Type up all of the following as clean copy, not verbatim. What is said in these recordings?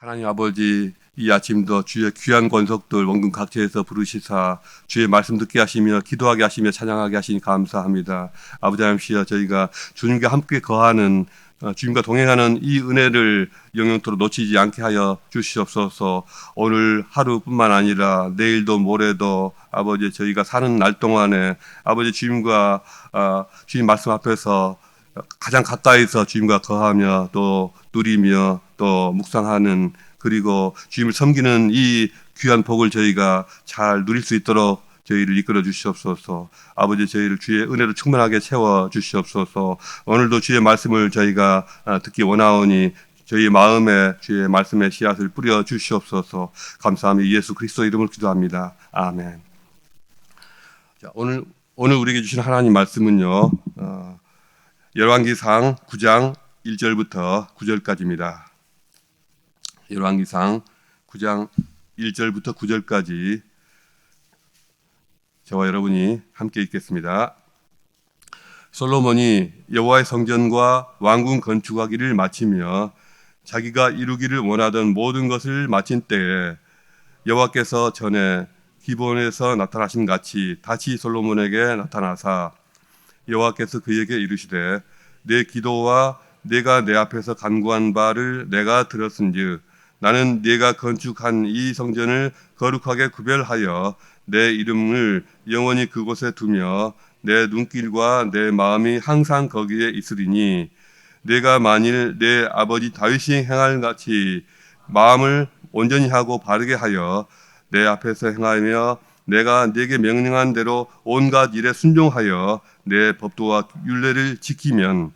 하나님 아버지, 이 아침도 주의 귀한 권속들 원근 각지에서 부르시사 주의 말씀 듣게 하시며 기도하게 하시며 찬양하게 하시니 감사합니다. 아버지 하나님시여, 저희가 주님과 함께 거하는 주님과 동행하는 이 은혜를 영영토록 놓치지 않게 하여 주시옵소서. 오늘 하루뿐만 아니라 내일도 모레도 아버지, 저희가 사는 날 동안에 아버지 주님과 주님 말씀 앞에서 가장 가까이서 주님과 거하며 또 누리며 또 묵상하는, 그리고 주님을 섬기는 이 귀한 복을 저희가 잘 누릴 수 있도록 저희를 이끌어 주시옵소서. 아버지, 저희를 주의 은혜로 충만하게 채워 주시옵소서. 오늘도 주의 말씀을 저희가 듣기 원하오니 저희 마음에 주의 말씀의 씨앗을 뿌려 주시옵소서. 감사하며 예수 그리스도 이름으로 기도합니다. 아멘. 자, 오늘 우리에게 주신 하나님 말씀은요, 열왕기상 9장 1절부터 9절까지입니다. 열왕기상 9장 1절부터 9절까지 저와 여러분이 함께 읽겠습니다. 솔로몬이 여호와의 성전과 왕궁 건축하기를 마치며 자기가 이루기를 원하던 모든 것을 마친 때에 여호와께서 전에 기브온에서 나타나신 같이 다시 솔로몬에게 나타나사 여호와께서 그에게 이르시되 내 기도와 내가 내 앞에서 간구한 바를 내가 들었은즉 나는 네가 건축한 이 성전을 거룩하게 구별하여 내 이름을 영원히 그곳에 두며 내 눈길과 내 마음이 항상 거기에 있으리니 내가 만일 내 아버지 다윗이 행할 같이 마음을 온전히 하고 바르게 하여 내 앞에서 행하며 내가 네게 명령한 대로 온갖 일에 순종하여 내 법도와 율례를 지키면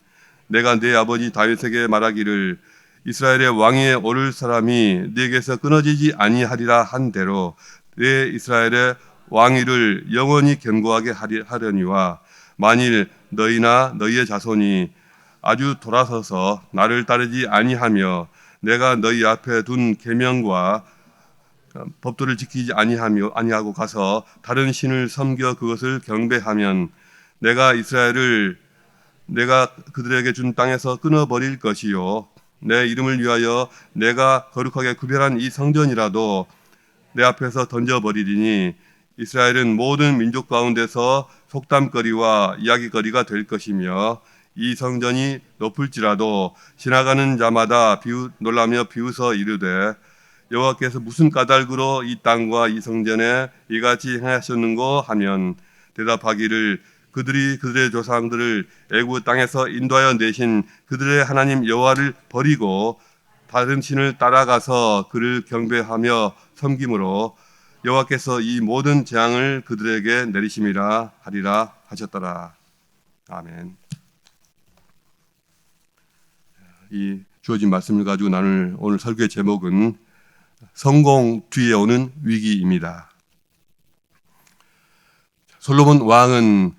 내가 내 아버지 다윗에게 말하기를 이스라엘의 왕위에 오를 사람이 네게서 끊어지지 아니하리라 한 대로 내 이스라엘의 왕위를 영원히 견고하게 하려니와 만일 너희나 너희의 자손이 아주 돌아서서 나를 따르지 아니하며 내가 너희 앞에 둔 계명과 법도를 지키지 아니하고 가서 다른 신을 섬겨 그것을 경배하면 내가 이스라엘을 내가 그들에게 준 땅에서 끊어버릴 것이요 내 이름을 위하여 내가 거룩하게 구별한 이 성전이라도 내 앞에서 던져버리리니 이스라엘은 모든 민족 가운데서 속담거리와 이야기거리가 될 것이며 이 성전이 높을지라도 지나가는 자마다 놀라며 비웃어 이르되 여호와께서 무슨 까닭으로 이 땅과 이 성전에 이같이 행하셨는고 하면 대답하기를 그들이 그들의 조상들을 애굽 땅에서 인도하여 내신 그들의 하나님 여호와를 버리고 다른 신을 따라가서 그를 경배하며 섬김으로 여호와께서 이 모든 재앙을 그들에게 내리심이라 하리라 하셨더라. 아멘. 이 주어진 말씀을 가지고 나눌 오늘 설교의 제목은 성공 뒤에 오는 위기입니다. 솔로몬 왕은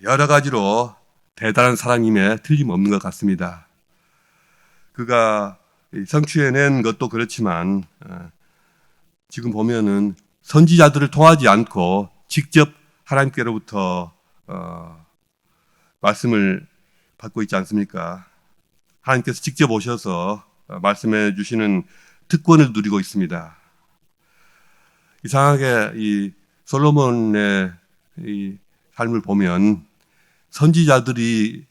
여러 가지로 대단한 사람임에 틀림없는 것 같습니다. 그가 성취해낸 것도 그렇지만 지금 보면은 선지자들을 통하지 않고 직접 하나님께로부터 말씀을 받고 있지 않습니까? 하나님께서 직접 오셔서 말씀해 주시는 특권을 누리고 있습니다. 이상하게 이 솔로몬의 이 삶을 보면 선지자들이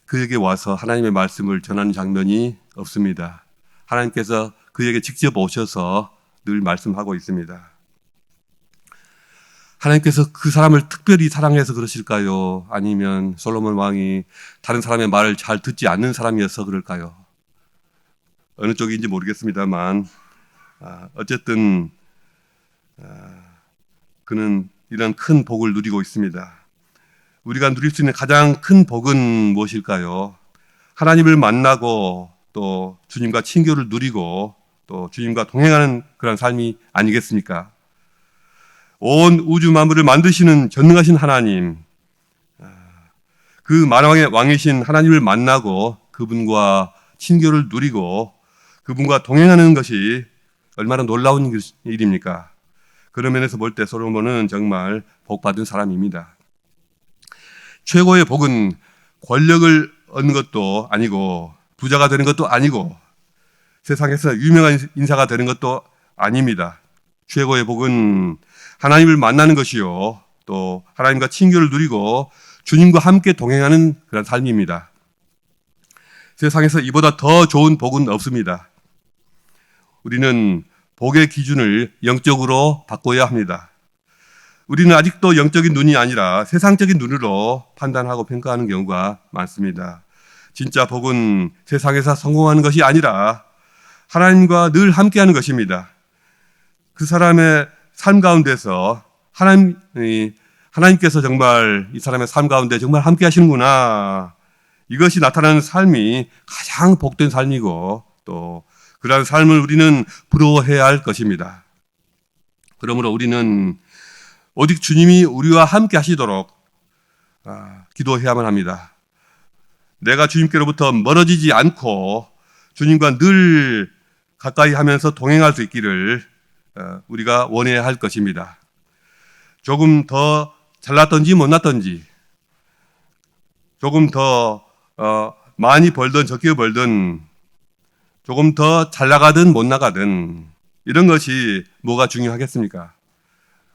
그에게 와서 하나님의 말씀을 전하는 장면이 없습니다. 하나님께서 그에게 직접 오셔서 늘 말씀하고 있습니다. 하나님께서 그 사람을 특별히 사랑해서 그러실까요? 아니면 솔로몬 왕이 다른 사람의 말을 잘 듣지 않는 사람이어서 그럴까요? 어느 쪽인지 모르겠습니다만 어쨌든 그는 이런 큰 복을 누리고 있습니다. 우리가 누릴 수 있는 가장 큰 복은 무엇일까요? 하나님을 만나고 또 주님과 친교를 누리고 또 주님과 동행하는 그런 삶이 아니겠습니까? 온 우주 만물을 만드시는 전능하신 하나님, 그 만왕의 왕이신 하나님을 만나고 그분과 친교를 누리고 그분과 동행하는 것이 얼마나 놀라운 일입니까? 그런 면에서 볼 때 솔로몬은 정말 복받은 사람입니다. 최고의 복은 권력을 얻는 것도 아니고 부자가 되는 것도 아니고 세상에서 유명한 인사가 되는 것도 아닙니다. 최고의 복은 하나님을 만나는 것이요, 또 하나님과 친교를 누리고 주님과 함께 동행하는 그런 삶입니다. 세상에서 이보다 더 좋은 복은 없습니다. 우리는 복의 기준을 영적으로 바꿔야 합니다. 우리는 아직도 영적인 눈이 아니라 세상적인 눈으로 판단하고 평가하는 경우가 많습니다. 진짜 복은 세상에서 성공하는 것이 아니라 하나님과 늘 함께하는 것입니다. 그 사람의 삶 가운데서 하나님께서 정말 이 사람의 삶 가운데 정말 함께하시는구나, 이것이 나타나는 삶이 가장 복된 삶이고, 또 그러한 삶을 우리는 부러워해야 할 것입니다. 그러므로 우리는 오직 주님이 우리와 함께 하시도록 기도해야만 합니다. 내가 주님께로부터 멀어지지 않고 주님과 늘 가까이 하면서 동행할 수 있기를 우리가 원해야 할 것입니다. 조금 더 잘났든지 못났든지, 조금 더 많이 벌든 적게 벌든, 조금 더 잘 나가든 못 나가든, 이런 것이 뭐가 중요하겠습니까?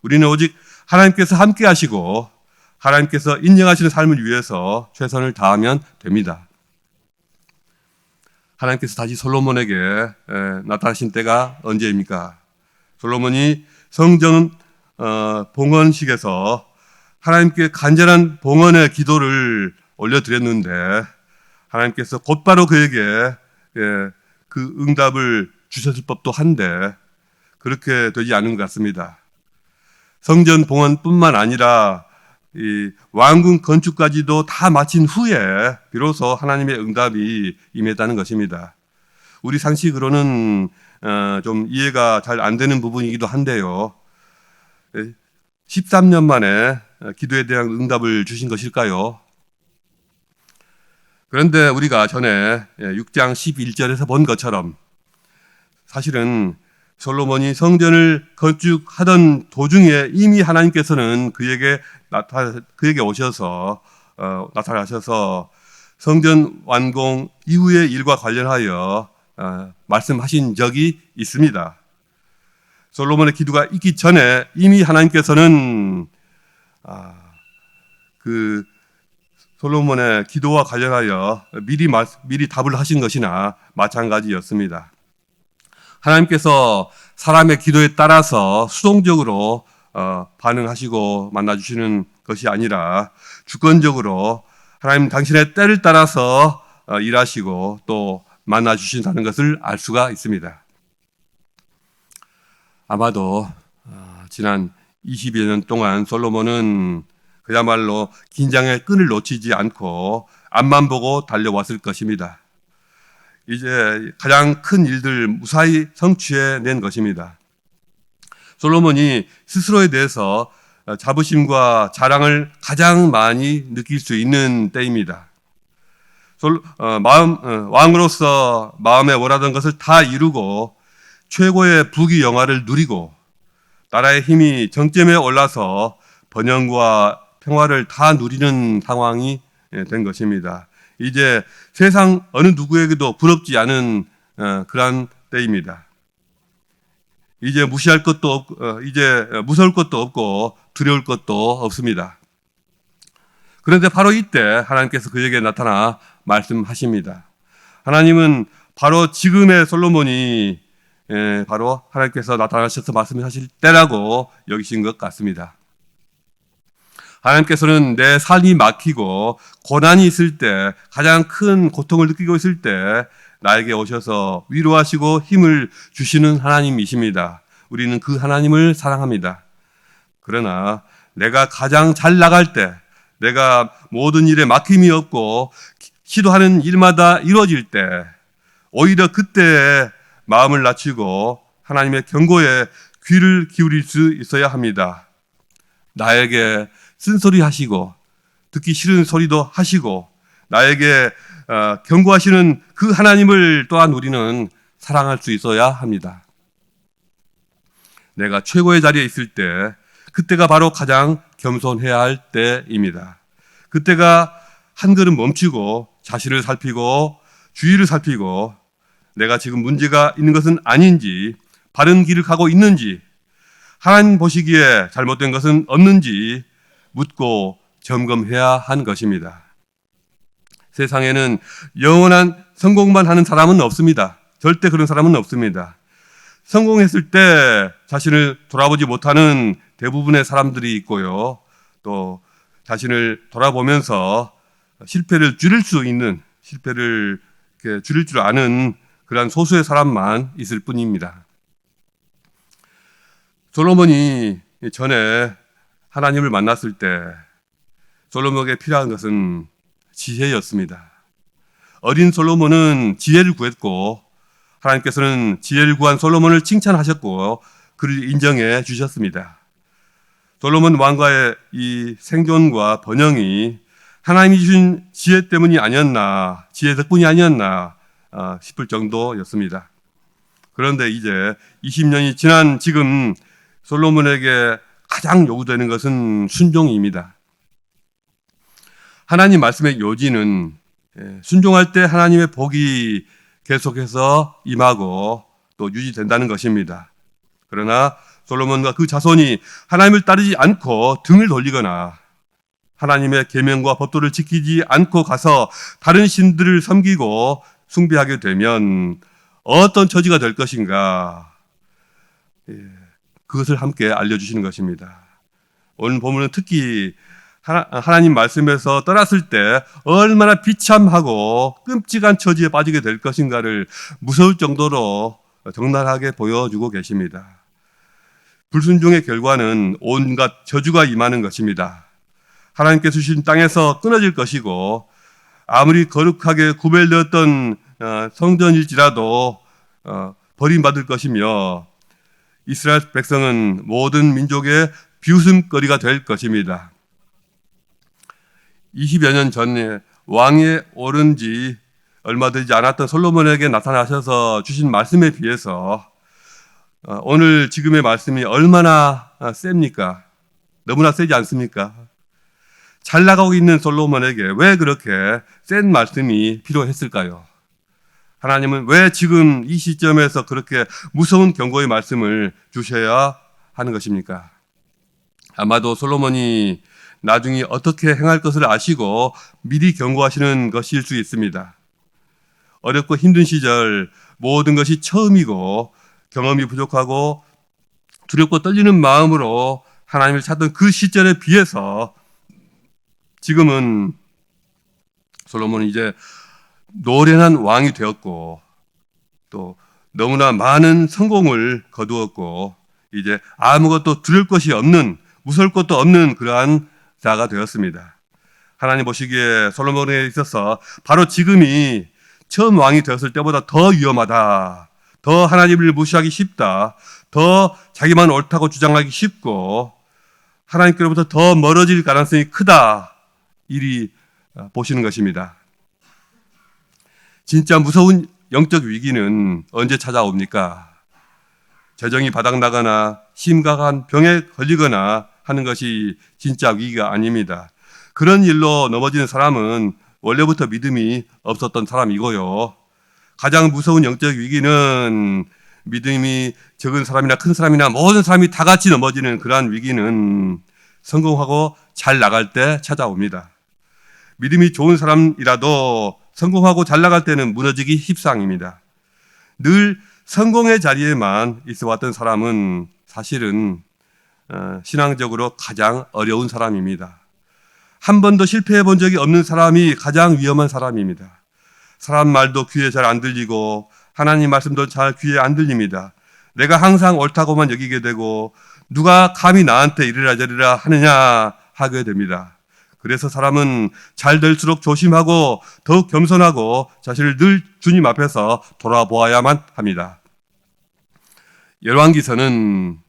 우리는 오직 하나님께서 함께 하시고 하나님께서 인정하시는 삶을 위해서 최선을 다하면 됩니다. 하나님께서 다시 솔로몬에게 나타나신 때가 언제입니까? 솔로몬이 성전 봉헌식에서 하나님께 간절한 봉헌의 기도를 올려드렸는데, 하나님께서 곧바로 그에게 그 응답을 주셨을 법도 한데 그렇게 되지 않은 것 같습니다. 성전 봉헌뿐만 아니라 이 왕궁 건축까지도 다 마친 후에 비로소 하나님의 응답이 임했다는 것입니다. 우리 상식으로는 좀 이해가 잘 안 되는 부분이기도 한데요. 13년 만에 기도에 대한 응답을 주신 것일까요? 그런데 우리가 전에 6장 11절에서 본 것처럼 사실은 솔로몬이 성전을 건축하던 도중에 이미 하나님께서는 그에게 오셔서 나타나셔서 성전 완공 이후의 일과 관련하여 말씀하신 적이 있습니다. 솔로몬의 기도가 있기 전에 이미 하나님께서는 그 솔로몬의 기도와 관련하여 미리 답을 하신 것이나 마찬가지였습니다. 하나님께서 사람의 기도에 따라서 수동적으로 반응하시고 만나주시는 것이 아니라 주권적으로 하나님 당신의 때를 따라서 일하시고 또 만나주신다는 것을 알 수가 있습니다. 아마도 지난 20여 년 동안 솔로몬은 그야말로 긴장의 끈을 놓치지 않고 앞만 보고 달려왔을 것입니다. 이제 가장 큰 일들 무사히 성취해낸 것입니다. 솔로몬이 스스로에 대해서 자부심과 자랑을 가장 많이 느낄 수 있는 때입니다. 왕으로서 마음에 원하던 것을 다 이루고 최고의 부귀영화를 누리고 나라의 힘이 정점에 올라서 번영과 평화를 다 누리는 상황이 된 것입니다. 이제 세상 어느 누구에게도 부럽지 않은 그러한 때입니다. 이제 무시할 것도 없고, 이제 무서울 것도 없고 두려울 것도 없습니다. 그런데 바로 이때 하나님께서 그에게 나타나 말씀하십니다. 하나님은 바로 지금의 솔로몬이 바로 하나님께서 나타나셔서 말씀하실 때라고 여기신 것 같습니다. 하나님께서는 내 삶이 막히고 고난이 있을 때, 가장 큰 고통을 느끼고 있을 때 나에게 오셔서 위로하시고 힘을 주시는 하나님이십니다. 우리는 그 하나님을 사랑합니다. 그러나 내가 가장 잘 나갈 때, 내가 모든 일에 막힘이 없고 시도하는 일마다 이루어질 때, 오히려 그때 마음을 낮추고 하나님의 경고에 귀를 기울일 수 있어야 합니다. 나에게 쓴소리 하시고 듣기 싫은 소리도 하시고 나에게 경고하시는 그 하나님을 또한 우리는 사랑할 수 있어야 합니다. 내가 최고의 자리에 있을 때, 그때가 바로 가장 겸손해야 할 때입니다. 그때가 한 걸음 멈추고 자신을 살피고 주위를 살피고 내가 지금 문제가 있는 것은 아닌지, 바른 길을 가고 있는지, 하나님 보시기에 잘못된 것은 없는지 묻고 점검해야 한 것입니다. 세상에는 영원한 성공만 하는 사람은 없습니다. 절대 그런 사람은 없습니다. 성공했을 때 자신을 돌아보지 못하는 대부분의 사람들이 있고요. 또 자신을 돌아보면서 실패를 줄일 수 있는, 실패를 줄일 줄 아는 그러한 소수의 사람만 있을 뿐입니다. 솔로몬이 전에 하나님을 만났을 때 솔로몬에게 필요한 것은 지혜였습니다. 어린 솔로몬은 지혜를 구했고 하나님께서는 지혜를 구한 솔로몬을 칭찬하셨고 그를 인정해 주셨습니다. 솔로몬 왕과의 이 생존과 번영이 하나님이 주신 지혜 때문이 아니었나, 지혜 덕분이 아니었나 싶을 정도였습니다. 그런데 이제 20년이 지난 지금 솔로몬에게 가장 요구되는 것은 순종입니다. 하나님 말씀의 요지는 순종할 때 하나님의 복이 계속해서 임하고 또 유지된다는 것입니다. 그러나 솔로몬과 그 자손이 하나님을 따르지 않고 등을 돌리거나 하나님의 계명과 법도를 지키지 않고 가서 다른 신들을 섬기고 숭배하게 되면 어떤 처지가 될 것인가, 그것을 함께 알려주시는 것입니다. 오늘 본문은 특히 하나님 말씀에서 떠났을 때 얼마나 비참하고 끔찍한 처지에 빠지게 될 것인가를 무서울 정도로 적나라하게 보여주고 계십니다. 불순종의 결과는 온갖 저주가 임하는 것입니다. 하나님께서 주신 땅에서 끊어질 것이고 아무리 거룩하게 구별되었던 성전일지라도 버림받을 것이며 이스라엘 백성은 모든 민족의 비웃음거리가 될 것입니다. 20여 년 전에 왕에 오른 지 얼마 되지 않았던 솔로몬에게 나타나셔서 주신 말씀에 비해서 오늘 지금의 말씀이 얼마나 셉니까? 너무나 세지 않습니까? 잘 나가고 있는 솔로몬에게 왜 그렇게 센 말씀이 필요했을까요? 하나님은 왜 지금 이 시점에서 그렇게 무서운 경고의 말씀을 주셔야 하는 것입니까? 아마도 솔로몬이 나중에 어떻게 행할 것을 아시고 미리 경고하시는 것일 수 있습니다. 어렵고 힘든 시절 모든 것이 처음이고 경험이 부족하고 두렵고 떨리는 마음으로 하나님을 찾던 그 시절에 비해서 지금은 솔로몬은 이제 노련한 왕이 되었고 또 너무나 많은 성공을 거두었고 이제 아무것도 두려울 것이 없는, 무서울 것도 없는 그러한 자가 되었습니다. 하나님 보시기에 솔로몬에 있어서 바로 지금이 처음 왕이 되었을 때보다 더 위험하다, 더 하나님을 무시하기 쉽다, 더 자기만 옳다고 주장하기 쉽고 하나님께로부터 더 멀어질 가능성이 크다, 이리 보시는 것입니다. 진짜 무서운 영적 위기는 언제 찾아옵니까? 재정이 바닥나거나 심각한 병에 걸리거나 하는 것이 진짜 위기가 아닙니다. 그런 일로 넘어지는 사람은 원래부터 믿음이 없었던 사람이고요. 가장 무서운 영적 위기는 믿음이 적은 사람이나 큰 사람이나 모든 사람이 다 같이 넘어지는 그러한 위기는 성공하고 잘 나갈 때 찾아옵니다. 믿음이 좋은 사람이라도 성공하고 잘 나갈 때는 무너지기 십상입니다. 늘 성공의 자리에만 있어 왔던 사람은 사실은 신앙적으로 가장 어려운 사람입니다. 한 번도 실패해 본 적이 없는 사람이 가장 위험한 사람입니다. 사람 말도 귀에 잘 안 들리고 하나님 말씀도 잘 귀에 안 들립니다. 내가 항상 옳다고만 여기게 되고 누가 감히 나한테 이리라 저리라 하느냐 하게 됩니다. 그래서 사람은 잘 될수록 조심하고 더욱 겸손하고 자신을 늘 주님 앞에서 돌아보아야만 합니다. 열왕기서는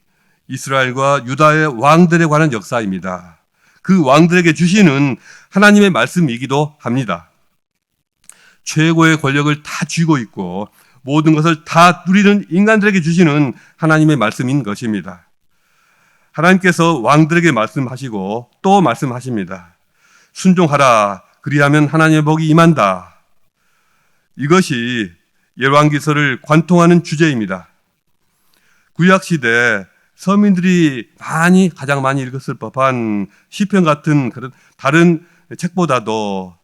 이스라엘과 유다의 왕들에 관한 역사입니다. 그 왕들에게 주시는 하나님의 말씀이기도 합니다. 최고의 권력을 다 쥐고 있고 모든 것을 다 누리는 인간들에게 주시는 하나님의 말씀인 것입니다. 하나님께서 왕들에게 말씀하시고 또 말씀하십니다. 순종하라, 그리하면 하나님의 복이 임한다. 이것이 열왕기서를 관통하는 주제입니다. 구약시대 서민들이 가장 많이 읽었을 법한 시편 같은 그런 다른 책보다도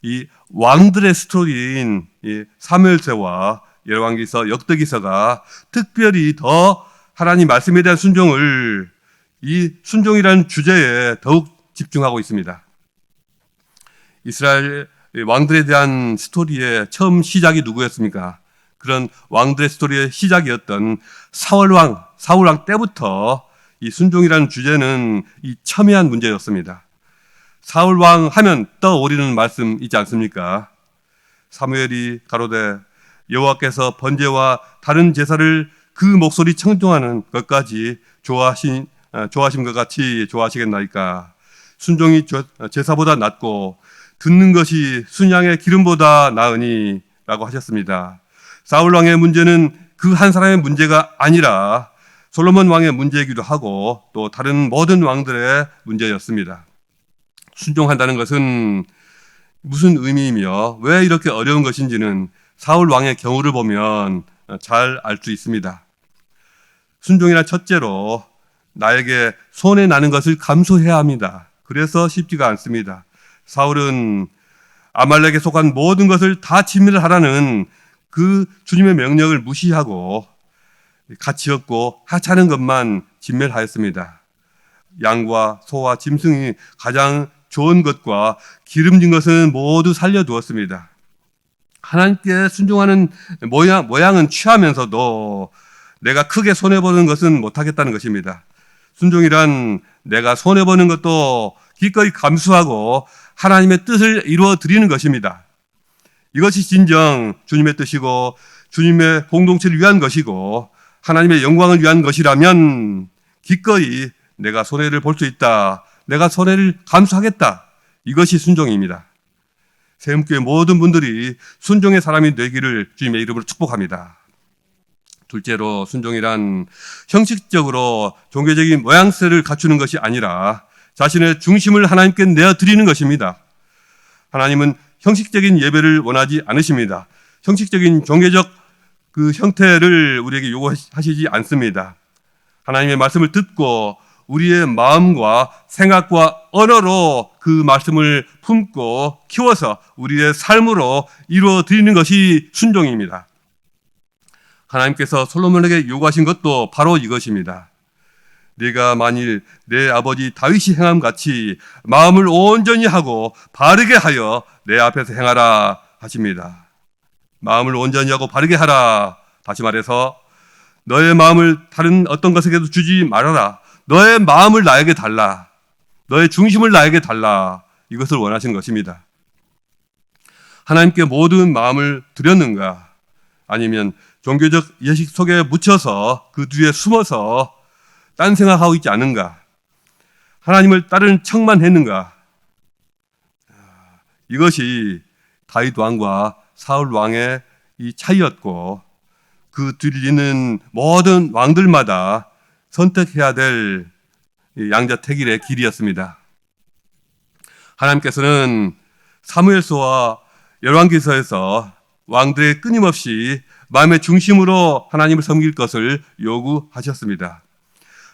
이 왕들의 스토리인 이 사무엘서와 열왕기서, 역대기서가 특별히 더 하나님 말씀에 대한 순종을, 이 순종이라는 주제에 더욱 집중하고 있습니다. 이스라엘 왕들에 대한 스토리의 처음 시작이 누구였습니까? 그런 왕들의 스토리의 시작이었던 사울 왕 때부터 이 순종이라는 주제는 이 첨예한 문제였습니다. 사울 왕 하면 떠오르는 말씀 있지 않습니까? 사무엘이 가로되 여호와께서 번제와 다른 제사를 그 목소리 청종하는 것까지 좋아하신 것 같이 좋아하시겠나이까? 순종이 제사보다 낫고 듣는 것이 순양의 기름보다 나으니 라고 하셨습니다. 사울 왕의 문제는 그 한 사람의 문제가 아니라 솔로몬 왕의 문제이기도 하고 또 다른 모든 왕들의 문제였습니다. 순종한다는 것은 무슨 의미이며 왜 이렇게 어려운 것인지는 사울 왕의 경우를 보면 잘 알 수 있습니다. 순종이란 첫째로 나에게 손해 나는 것을 감수해야 합니다. 그래서 쉽지가 않습니다. 사울은 아말렉에 속한 모든 것을 다 진멸을 하라는 그 주님의 명령을 무시하고 가치 없고 하찮은 것만 진멸하였습니다. 양과 소와 짐승이 가장 좋은 것과 기름진 것은 모두 살려두었습니다. 하나님께 순종하는 모양은 취하면서도 내가 크게 손해보는 것은 못하겠다는 것입니다. 순종이란 내가 손해보는 것도 기꺼이 감수하고 하나님의 뜻을 이루어 드리는 것입니다. 이것이 진정 주님의 뜻이고 주님의 공동체를 위한 것이고 하나님의 영광을 위한 것이라면 기꺼이 내가 손해를 볼 수 있다. 내가 손해를 감수하겠다. 이것이 순종입니다. 세움교회 모든 분들이 순종의 사람이 되기를 주님의 이름으로 축복합니다. 둘째로 순종이란 형식적으로 종교적인 모양새를 갖추는 것이 아니라 자신의 중심을 하나님께 내어드리는 것입니다. 하나님은 형식적인 예배를 원하지 않으십니다. 형식적인 종교적 그 형태를 우리에게 요구하시지 않습니다. 하나님의 말씀을 듣고 우리의 마음과 생각과 언어로 그 말씀을 품고 키워서 우리의 삶으로 이루어 드리는 것이 순종입니다. 하나님께서 솔로몬에게 요구하신 것도 바로 이것입니다. 네가 만일 내 아버지 다윗이 행함 같이 마음을 온전히 하고 바르게 하여 내 앞에서 행하라 하십니다. 마음을 온전히 하고 바르게 하라. 다시 말해서 너의 마음을 다른 어떤 것에게도 주지 말아라. 너의 마음을 나에게 달라. 너의 중심을 나에게 달라. 이것을 원하시는 것입니다. 하나님께 모든 마음을 드렸는가? 아니면 종교적 예식 속에 묻혀서 그 뒤에 숨어서 딴 생각하고 있지 않은가? 하나님을 따르는 척만 했는가? 이것이 다윗 왕과 사울 왕의 이 차이였고 그 뒤리는 모든 왕들마다 선택해야 될 양자택일의 길이었습니다. 하나님께서는 사무엘서와 열왕기서에서 왕들의 끊임없이 마음의 중심으로 하나님을 섬길 것을 요구하셨습니다.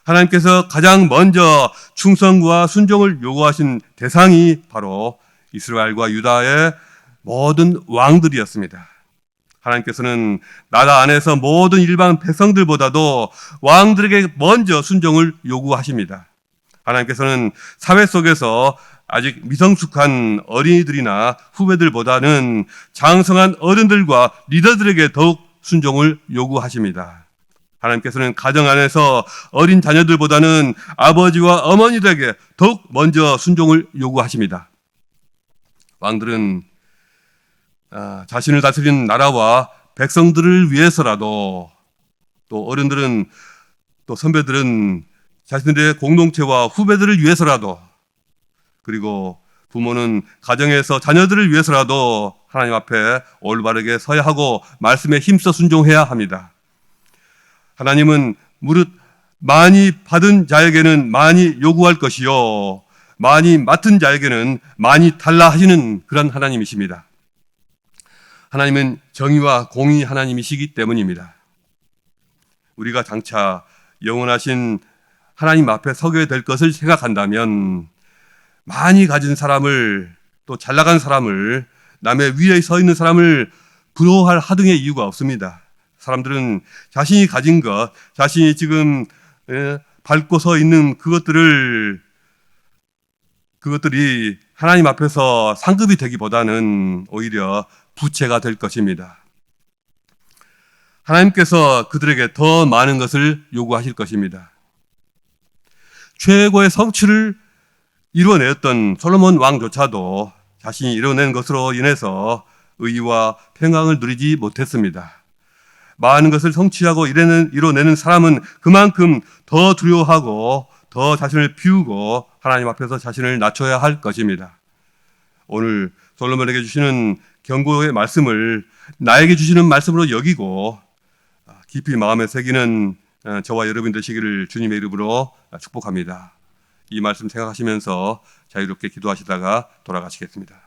하나님께서 가장 먼저 충성과 순종을 요구하신 대상이 바로 이스라엘과 유다의 모든 왕들이었습니다. 하나님께서는 나라 안에서 모든 일반 백성들보다도 왕들에게 먼저 순종을 요구하십니다. 하나님께서는 사회 속에서 아직 미성숙한 어린이들이나 후배들보다는 장성한 어른들과 리더들에게 더욱 순종을 요구하십니다. 하나님께서는 가정 안에서 어린 자녀들보다는 아버지와 어머니들에게 더욱 먼저 순종을 요구하십니다. 왕들은 자신을 다스리는 나라와 백성들을 위해서라도, 또 어른들은, 또 선배들은 자신들의 공동체와 후배들을 위해서라도, 그리고 부모는 가정에서 자녀들을 위해서라도 하나님 앞에 올바르게 서야 하고 말씀에 힘써 순종해야 합니다. 하나님은 무릇 많이 받은 자에게는 많이 요구할 것이요 많이 맡은 자에게는 많이 달라 하시는 그런 하나님이십니다. 하나님은 정의와 공의 하나님이시기 때문입니다. 우리가 장차 영원하신 하나님 앞에 서게 될 것을 생각한다면 많이 가진 사람을, 또 잘 나간 사람을, 남의 위에 서 있는 사람을 부러워할 하등의 이유가 없습니다. 사람들은 자신이 가진 것, 자신이 지금 밟고 서 있는 그것들이 하나님 앞에서 상급이 되기보다는 오히려 부채가 될 것입니다. 하나님께서 그들에게 더 많은 것을 요구하실 것입니다. 최고의 성취를 이루어내었던 솔로몬 왕조차도 자신이 이뤄낸 것으로 인해서 의와 평강을 누리지 못했습니다. 많은 것을 성취하고 이뤄내는 사람은 그만큼 더 두려워하고 더 자신을 비우고 하나님 앞에서 자신을 낮춰야 할 것입니다. 오늘 솔로몬에게 주시는 경고의 말씀을 나에게 주시는 말씀으로 여기고 깊이 마음에 새기는 저와 여러분 되시기를 주님의 이름으로 축복합니다. 이 말씀 생각하시면서 자유롭게 기도하시다가 돌아가시겠습니다.